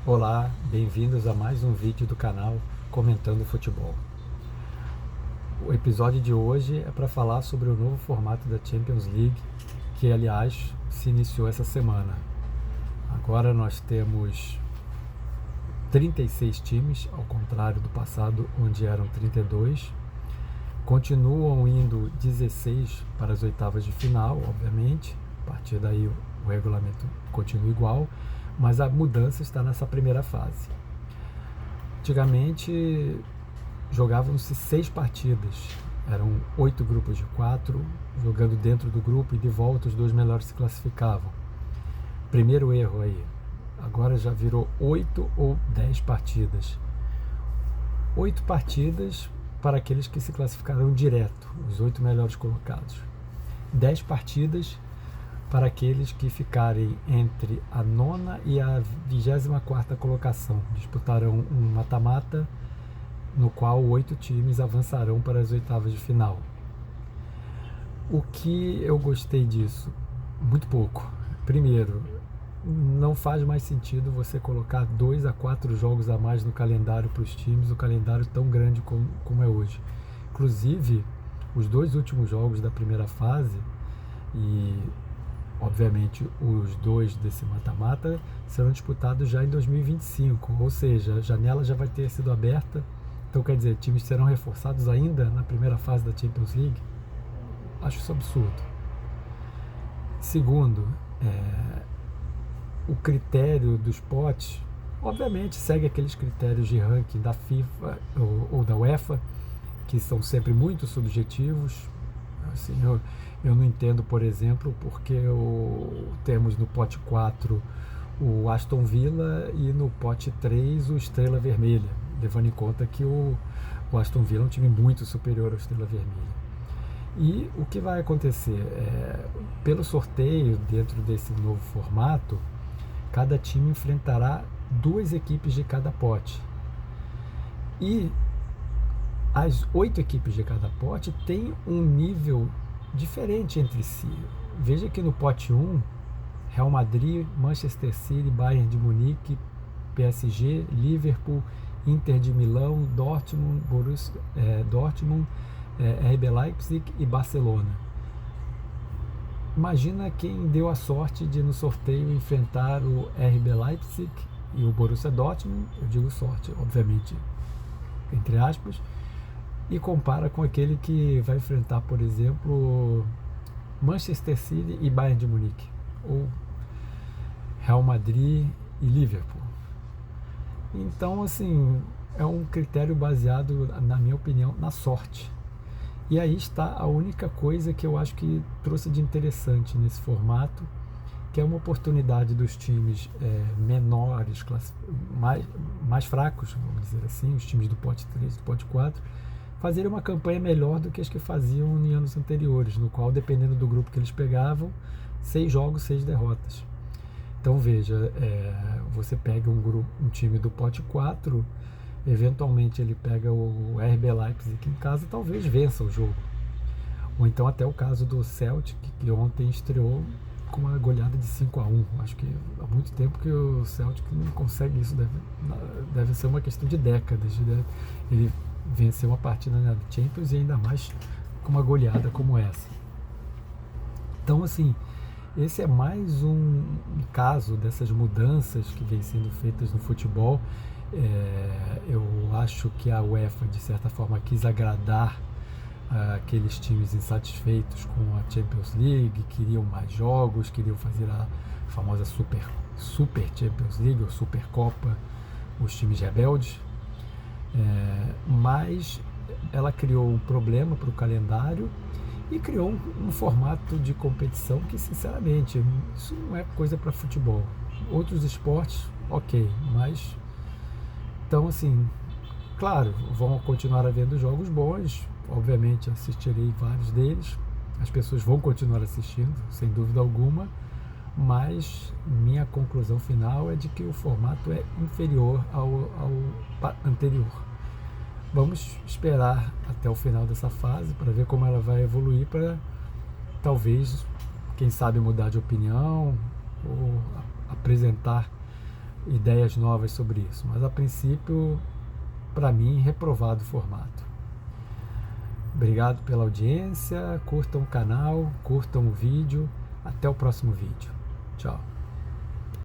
Olá, bem-vindos a mais um vídeo do canal Comentando Futebol. O episódio de hoje é para falar sobre o novo formato da Champions League, que aliás se iniciou essa semana. Agora nós temos 36 times, ao contrário do passado, onde eram 32. Continuam indo 16 para as oitavas de final, obviamente. A partir daí o regulamento continua igual, mas a mudança está nessa primeira fase. Antigamente jogavam-se 6 partidas, eram 8 grupos de 4, jogando dentro do grupo e de volta os 2 melhores se classificavam. Primeiro erro aí, agora já virou 8 ou 10 partidas. 8 partidas para aqueles que se classificaram direto, os 8 melhores colocados. 10 partidas para aqueles que ficarem entre a 9ª e a 24ª colocação. Disputarão um mata-mata no qual 8 times avançarão para as oitavas de final. O que eu gostei disso? Muito pouco. Primeiro, não faz mais sentido você colocar 2 a 4 jogos a mais no calendário para os times, o calendário tão grande como é hoje. Inclusive, os 2 últimos jogos da primeira fase e obviamente os 2 desse mata-mata serão disputados já em 2025, ou seja, a janela já vai ter sido aberta. Então quer dizer, times serão reforçados ainda na primeira fase da Champions League? Acho isso absurdo. Segundo, o critério dos potes, obviamente segue aqueles critérios de ranking da FIFA ou da UEFA, que são sempre muito subjetivos. Assim, eu não entendo, por exemplo, porque temos no pote 4 o Aston Villa e no pote 3 o Estrela Vermelha, levando em conta que o Aston Villa é um time muito superior ao Estrela Vermelha. E o que vai acontecer? Pelo sorteio, dentro desse novo formato, cada time enfrentará 2 equipes de cada pote. E as 8 equipes de cada pote têm um nível diferente entre si. Veja que no pote 1, Real Madrid, Manchester City, Bayern de Munique, PSG, Liverpool, Inter de Milão, Dortmund, RB Leipzig e Barcelona. Imagina quem deu a sorte de no sorteio enfrentar o RB Leipzig e o Borussia Dortmund, eu digo sorte, obviamente, entre aspas, e compara com aquele que vai enfrentar, por exemplo, Manchester City e Bayern de Munique, ou Real Madrid e Liverpool. Então, assim, é um critério baseado, na minha opinião, na sorte. E aí está a única coisa que eu acho que trouxe de interessante nesse formato, que é uma oportunidade dos times menores, mais fracos, vamos dizer assim, os times do pote 3 e do pote 4, fazerem uma campanha melhor do que as que faziam em anos anteriores, no qual, dependendo do grupo que eles pegavam, 6 jogos, 6 derrotas. Então veja, você pega um time do pote 4, eventualmente ele pega o RB Leipzig em casa, talvez vença o jogo. Ou então até o caso do Celtic, que ontem estreou com uma goleada de 5-1. Acho que há muito tempo que o Celtic não consegue isso, deve ser uma questão de décadas. Ele venceu uma partida na Champions e ainda mais com uma goleada como essa. Então, assim, esse é mais um caso dessas mudanças que vêm sendo feitas no futebol. Eu acho que a UEFA, de certa forma, quis agradar aqueles times insatisfeitos com a Champions League, queriam mais jogos, queriam fazer a famosa Super Champions League ou Supercopa, os times rebeldes. Mas ela criou um problema para o calendário e criou um formato de competição que, sinceramente, isso não é coisa para futebol. Outros esportes, ok, mas então, assim, claro, vão continuar havendo jogos bons, obviamente assistirei vários deles, as pessoas vão continuar assistindo, sem dúvida alguma, mas minha conclusão final é de que o formato é inferior ao anterior. Vamos esperar até o final dessa fase para ver como ela vai evoluir, para talvez, quem sabe, mudar de opinião ou apresentar ideias novas sobre isso. Mas a princípio, para mim, reprovado o formato. Obrigado pela audiência, curtam o canal, curtam o vídeo. Até o próximo vídeo. Tchau.